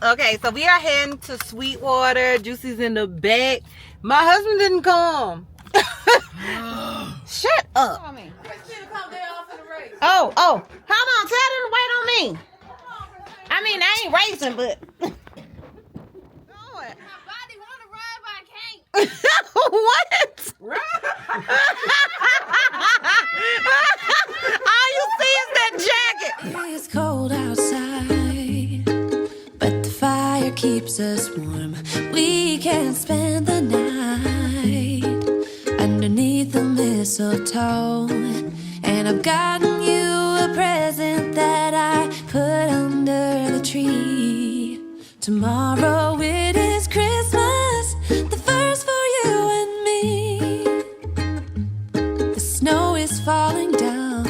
Okay, so we are heading to Sweetwater. Juicy's in the back. My husband didn't come. Shut up. Oh, hold on. Tell them to wait on me. I mean, I ain't racing, but. My body want to run, but I can't. What? All you see is that jacket. It's cold outside, but the fire keeps us warm. We can spend the night underneath the mistletoe. And I've gotten you a present that I put under the tree. Tomorrow it is Christmas, the first for you and me. The snow is falling down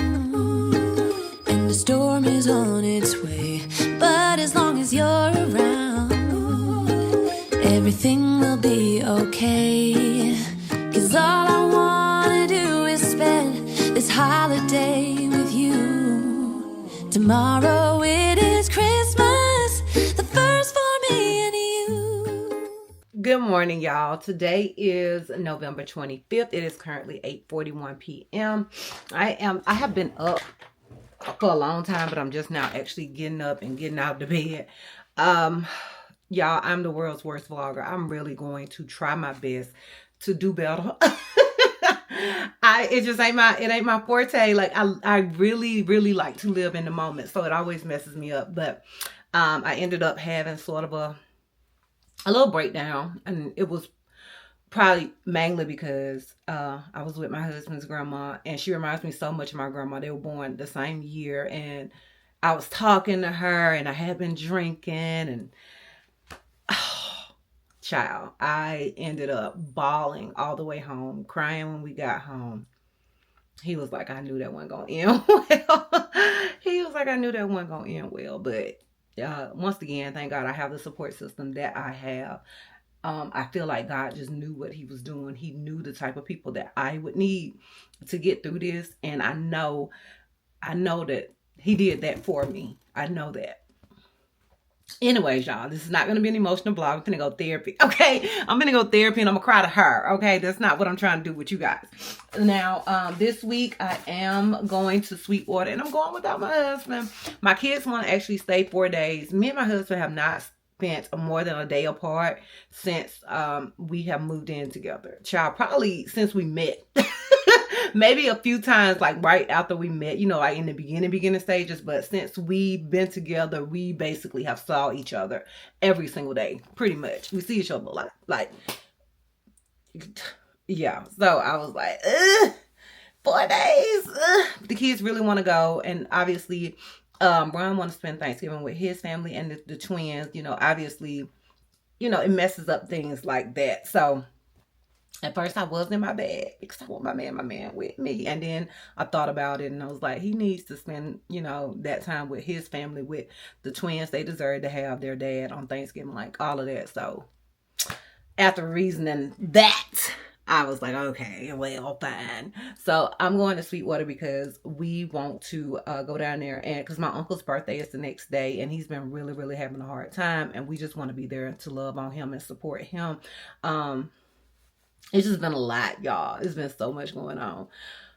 and the storm is on its way. But as long as you're around, everything will be okay. 'Cause all I wanna do is spend this holiday with you. Tomorrow it is Christmas, the first for me and you. Good morning, y'all. Today is November 25th. It is currently 8:41 p.m. I have been up for a long time, but I'm just now actually getting up and getting out of the bed. Y'all, I'm the world's worst vlogger. I'm really going to try my best to do better. It ain't my forte. Like I really like to live in the moment, so it always messes me up. But I ended up having sort of a little breakdown, and it was probably mainly because I was with my husband's grandma, and she reminds me so much of my grandma. They were born the same year, and I was talking to her, and I had been drinking, and child, I ended up bawling all the way home, crying when we got home. He was like, I knew that wasn't going to end well. He was like, I knew that wasn't going to end well. But once again, thank God I have the support system that I have. I feel like God just knew what he was doing. He knew the type of people that I would need to get through this. And I know that he did that for me. I know that. Anyways, y'all, this is not going to be an emotional vlog. I'm going to go therapy. Okay, I'm going to go therapy and I'm going to cry to her. Okay, that's not what I'm trying to do with you guys. Now, this week I am going to Sweetwater, and I'm going without my husband. My kids want to actually stay 4 days. Me and my husband have not spent more than a day apart since we have moved in together. Child, probably since we met. Maybe a few times, like right after we met, you know, like in the beginning stages. But since we've been together, we basically have saw each other every single day, pretty much. We see each other a lot. Like, yeah. So I was like, 4 days. The kids really want to go, and obviously, Ron wants to spend Thanksgiving with his family and the twins. You know, obviously, you know, it messes up things like that. So at first I was in my bag because I want my man with me. And then I thought about it and I was like, he needs to spend, you know, that time with his family, with the twins. They deserve to have their dad on Thanksgiving, like all of that. So after reasoning that, I was like, okay, well, fine. So I'm going to Sweetwater because we want to go down there, and because my uncle's birthday is the next day, and he's been really having a hard time, and we just want to be there to love on him and support him. It's just been a lot, y'all. It's been so much going on.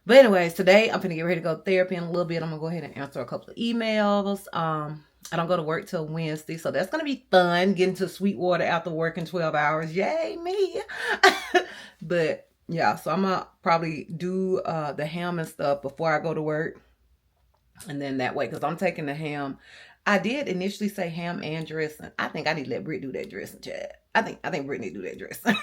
But anyways, today I'm going to get ready to go to therapy in a little bit. I'm going to go ahead and answer a couple of emails. I don't go to work till Wednesday, so that's going to be fun, getting to Sweetwater after working 12 hours. Yay, me. But yeah, so I'm going to probably do the ham and stuff before I go to work. And then that way, because I'm taking the ham. I did initially say ham and dressing. I think I need to let Britt do that dressing, Chad. I think Britt need to do that dressing.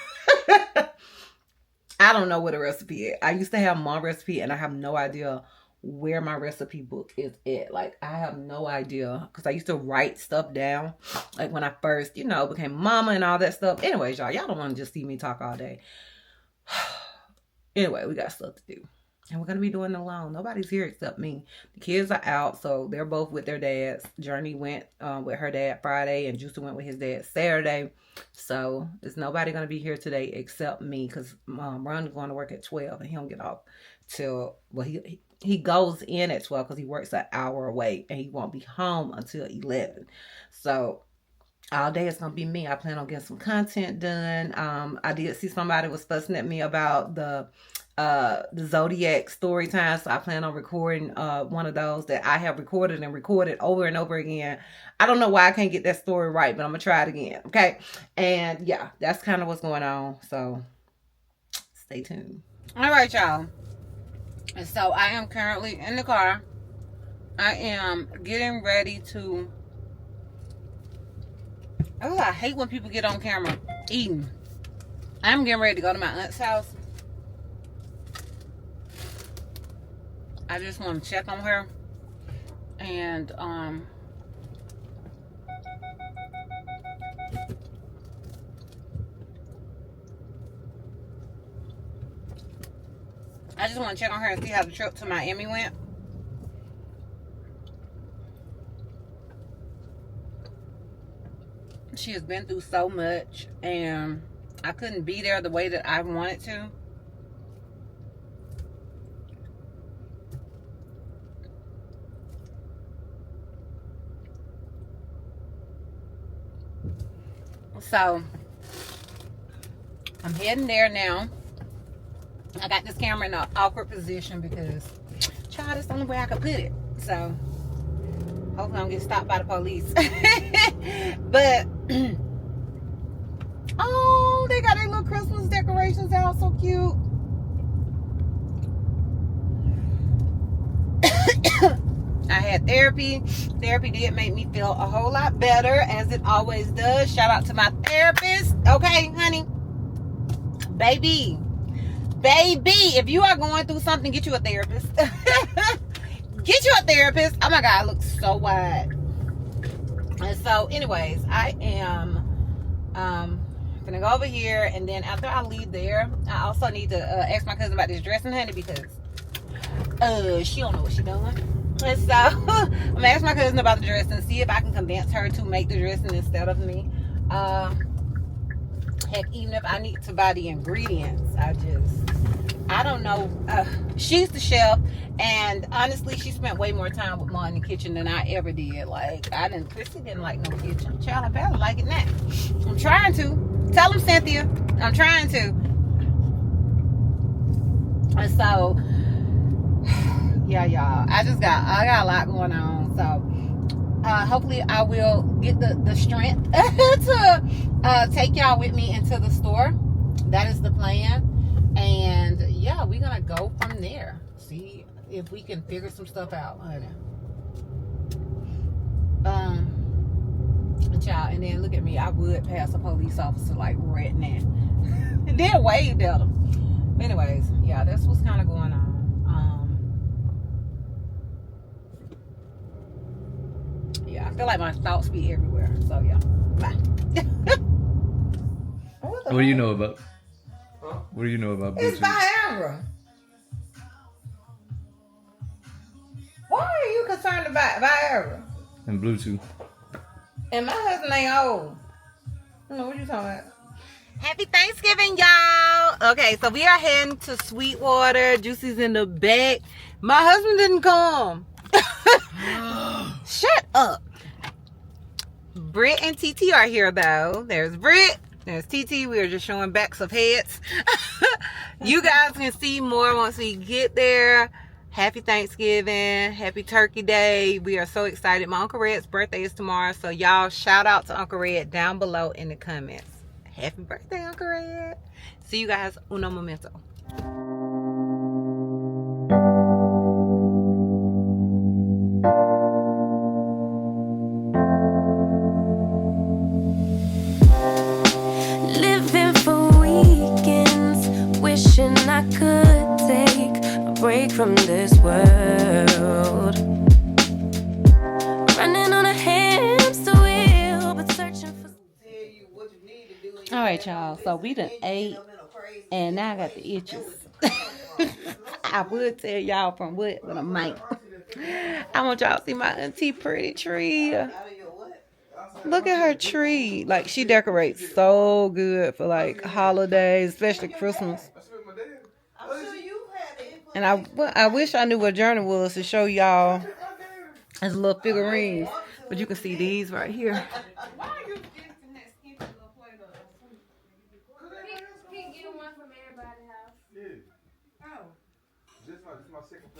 I don't know what a recipe is. I used to have my recipe, and I have no idea where my recipe book is at. Like, I have no idea, because I used to write stuff down, like when I first, you know, became mama and all that stuff. Anyways, y'all don't want to just see me talk all day. Anyway, we got stuff to do, and we're going to be doing it alone. Nobody's here except me. The kids are out, so they're both with their dads. Journey went with her dad Friday, and Juicy went with his dad Saturday. So there's nobody going to be here today except me, because Ron's going to work at 12, and he don't get off till, well, he goes in at 12 because he works an hour away, and he won't be home until 11. So all day it's gonna be me. I plan on getting some content done. I did see somebody was fussing at me about the Zodiac story time, so I plan on recording one of those that I have recorded over and over again. I don't know why I can't get that story right, but I'm gonna try it again. Okay, and yeah, that's kind of what's going on, so stay tuned. All right, y'all, and so I am currently in the car. I am getting ready to, oh, I hate when people get on camera eating. I'm getting ready to go to my aunt's house. I just want to check on her. And, I just want to check on her and see how the trip to Miami went. She has been through so much, and I couldn't be there the way that I wanted to. So I'm heading there now. I got this camera in an awkward position because, child, that's the only way I could put it. So hopefully I don't get stopped by the police. But oh, they got their little Christmas decorations out, so cute. I had therapy. Therapy did make me feel a whole lot better, as it always does. Shout out to my therapist. Okay, honey. Baby, if you are going through something, get you a therapist. Get you a therapist. Oh my God, I look so wide. And so, anyways, I am gonna go over here, and then after I leave there, I also need to ask my cousin about this dressing, honey, because she don't know what she's doing. And so I'm gonna ask my cousin about the dress and see if I can convince her to make the dressing instead of me. Heck, even if I need to buy the ingredients, I don't know. She's the chef, and honestly, she spent way more time with Mom in the kitchen than I ever did. Like, Chrissy didn't like no kitchen. Child, I better like it now. I'm trying to. Tell him, Cynthia. I'm trying to. And so, yeah, y'all, I got a lot going on. So hopefully I will get the strength to take y'all with me into the store. That is the plan. And yeah, we're gonna go from there. See if we can figure some stuff out, honey. Child, and then look at me, I would pass a police officer like right now. And then waved at them. Anyways, yeah, that's what's kind of going on. Yeah, I feel like my thoughts be everywhere. So yeah, bye. What do you know about? Huh? What do you know about Bluetooth? It's Viagra. Why are you concerned about Viagra? And Bluetooth. And my husband ain't old. I don't know what you talking about. Happy Thanksgiving, y'all. Okay, so we are heading to Sweetwater. Juicy's in the back. My husband didn't come. Shut up. Britt and TT are here, though. There's Britt. There's TT. We are just showing backs of heads. You guys can see more once we get there. Happy Thanksgiving. Happy Turkey Day. We are so excited. My Uncle Red's birthday is tomorrow. So y'all shout out to Uncle Red down below in the comments. Happy birthday, Uncle Red. See you guys uno momento. Living for weekends, wishing I could take a break from this world. Running on a hamster wheel, but searching for. All right, y'all. So we done ate, and now I got the itches. I would tell y'all from what, but I might. I want y'all to see my auntie pretty tree. Look at her tree. Like, she decorates so good for like holidays, especially Christmas. And I wish I knew what journal was to show y'all as little figurines. But you can see these right here.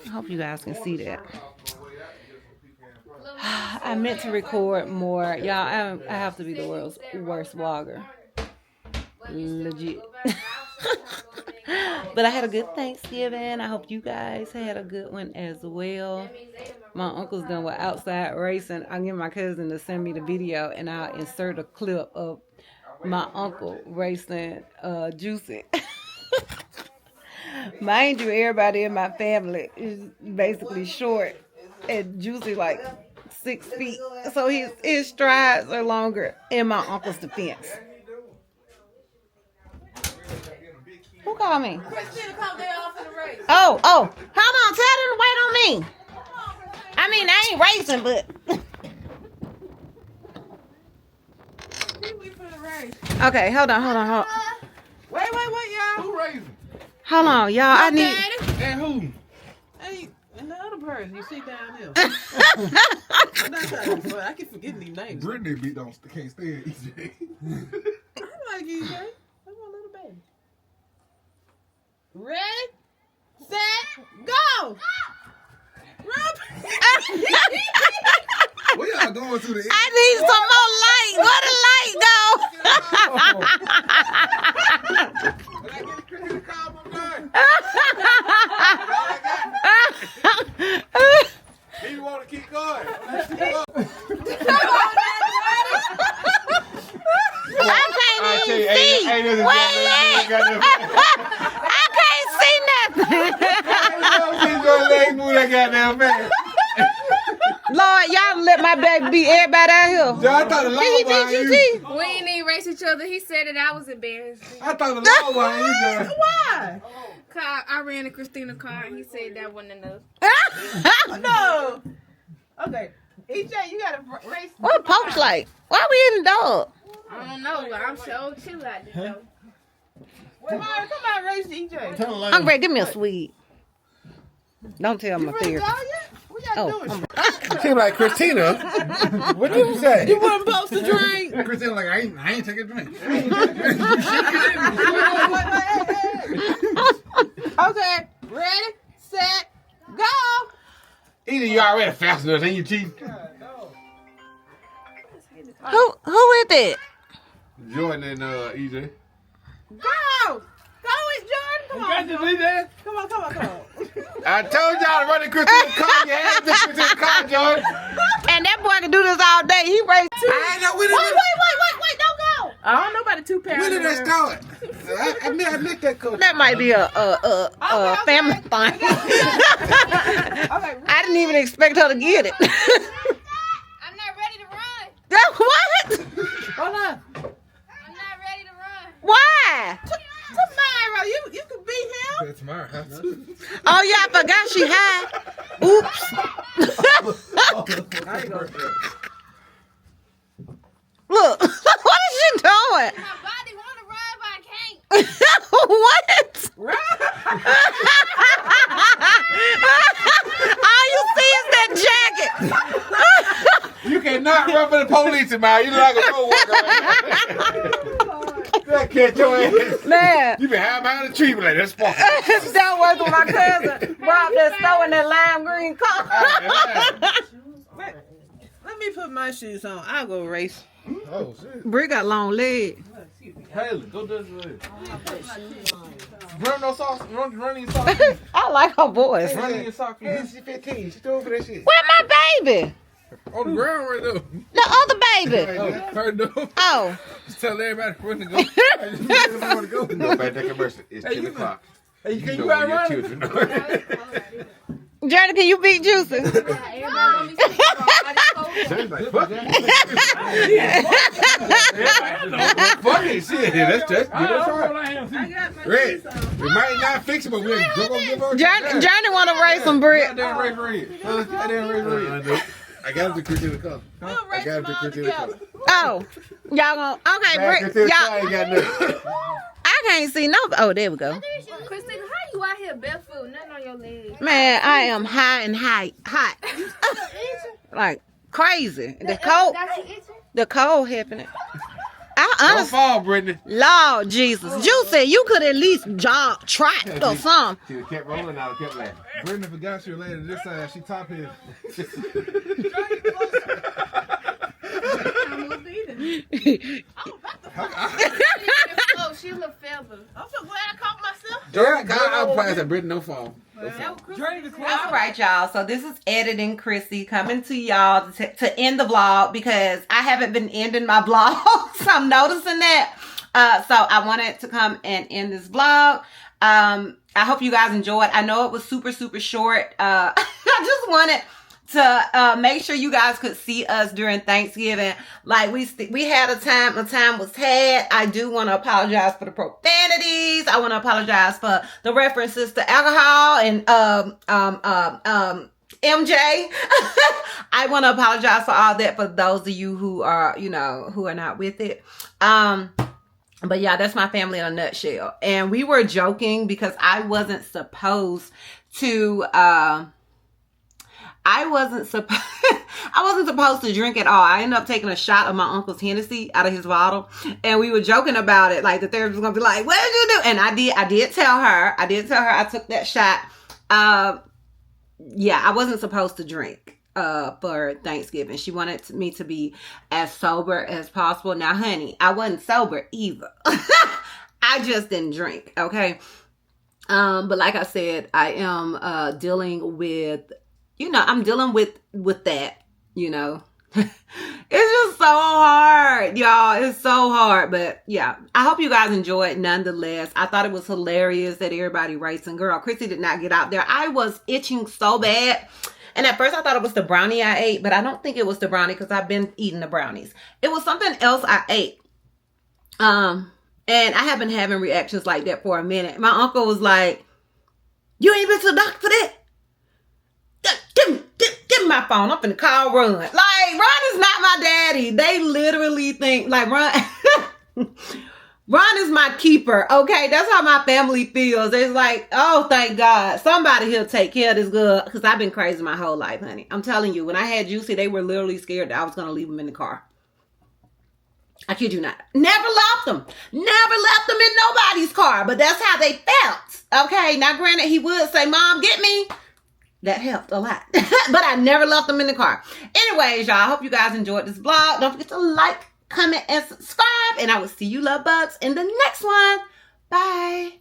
I hope you guys can see that. I meant to record more. Y'all, I have to be the world's worst vlogger. Legit. But I had a good Thanksgiving. I hope you guys had a good one as well. My uncle's done with outside racing. I'll get my cousin to send me the video and I'll insert a clip of my uncle racing Juicy. Mind you, everybody in my family is basically short and Juicy like 6 feet. So his strides are longer in my uncle's defense. Who called me? Oh, hold on. Tell them to wait on me. I mean, I ain't racing, but. Okay, hold on. Wait, y'all. Who racing? Hold on, y'all. I need. And who? Hey, and the other person you see down here. I keep forgetting these names. Brittany can't stand EJ. I like EJ. That's my little baby. Ready, set, go! Where y'all going to the end? I need some more light. Where the light go? When I get the cricket to call, I'm done. He want to keep going. I can't even see. Wait. I can't see nothing. Lord, y'all let my baby beat everybody out here. I thought the law was you. We ain't even race each other. He said that I was embarrassed. I thought the law was you. Why? Cause I ran to Christina's car and he said that wasn't enough. No. Okay. EJ, you gotta race. What Pope's like? Why we eating dog? I don't know, but I'm sure chill out this though. Come on, race EJ. Hungry, give me a sweet. Don't tell my fear. What y'all doing? Seem like Christina. What did you say? You weren't supposed to drink. Christina like, I ain't taking a drink. Okay, ready, set, go. Either you already faster than you cheat. Who is that? Jordan and EJ. Go! Go with Jordan. Come on. Come on. I told y'all to run the Christina car. You had to Christina car, Jordan. And that boy can do this all day. He raced too. I ain't know when Wait, don't go. I don't know about the 2 pounds. When did that start? I missed that coach. That might be a family thing. Okay. I didn't even expect her to get it. I'm not ready to run. What? Hold on. I'm not ready to run. Why? Tomorrow, you can beat him. Tomorrow. Oh yeah, I forgot she high. Oops. Look, what is she doing? My body want to run, but I can't. What? All you see is that jacket. You cannot run for the police tomorrow. You look like a road walker. Catch your ass. Man. You been hiding behind the tree, but like that's spark. Don't work with my cousin. Rob that store in that lime green car. Let me put my shoes on. I'll go race. Oh shit. Bree got long legs. Haley, go this way. Run no socks. Run these socks. I like her voice. Run in your socks. She's 15. She's too old for that shit. Where my baby? On the ground right there. The other baby. Her no. Oh. Just tell everybody when to go. No, back that commercial. It's 10 o'clock. Hey, can you run? Journey, can you beat Juicy? Everybody gonna be sick. Fuck it, shit. That's just I got my Red. shoes on. We might not fix it, but we're gonna give her a Journey want to race some Brick. I didn't race red. I got him to Christina the car. We'll I race got him them to all Christina the car. together. Oh, y'all gonna Brick? Y'all, ain't got nothing. I can't see no. Oh, there we go. Christina, how you out here barefoot, nothing on your legs? Man, I am high and hot, like crazy. The cold happening. I Don't honestly, fall, Brittany. Lord Jesus, Juicy, you could at least jog, trot or something. She kept rolling out, kept laughing. Brittany forgot she related this side. She top here. Oh, she look feather. I'm so glad I caught myself. God, I'm surprised that Brittany no phone. All right, y'all. So this is editing Chrissy coming to y'all to end the vlog because I haven't been ending my vlogs. I'm noticing that. So I wanted to come and end this vlog. I hope you guys enjoyed. I know it was super, super short. I just wanted to make sure you guys could see us during Thanksgiving. Like we had a time was had. I do want to apologize for the profanities. I want to apologize for the references to alcohol and MJ. I want to apologize for all that for those of you who are, you know, who are not with it. But yeah, that's my family in a nutshell. And we were joking because I wasn't supposed to I wasn't supposed to drink at all. I ended up taking a shot of my uncle's Hennessy out of his bottle, and we were joking about it. Like the therapist was gonna be like, "What did you do?" And I did tell her I took that shot. Yeah, I wasn't supposed to drink for Thanksgiving. She wanted me to be as sober as possible. Now, honey, I wasn't sober either. I just didn't drink. Okay. But like I said, I am dealing with. You know, I'm dealing with that, you know. It's just so hard, y'all. It's so hard. But yeah, I hope you guys enjoyed nonetheless. I thought it was hilarious that everybody racing. Girl, Chrissy did not get out there. I was itching so bad. And at first I thought it was the brownie I ate, but I don't think it was the brownie because I've been eating the brownies. It was something else I ate. And I have been having reactions like that for a minute. My uncle was like, "You ain't been to the doctor for that? Give me my phone. I'm finna call Ron." Like, Ron is not my daddy. They literally think, like, Ron is my keeper, okay? That's how my family feels. It's like, oh, thank God. Somebody here take care of this girl. Because I've been crazy my whole life, honey. I'm telling you, when I had Juicy, they were literally scared that I was going to leave them in the car. I kid you not. Never left them. Never left them in nobody's car. But that's how they felt, okay? Now, granted, he would say, "Mom, get me." That helped a lot. But I never left them in the car. Anyways, y'all, I hope you guys enjoyed this vlog. Don't forget to like, comment, and subscribe. And I will see you love bugs in the next one. Bye.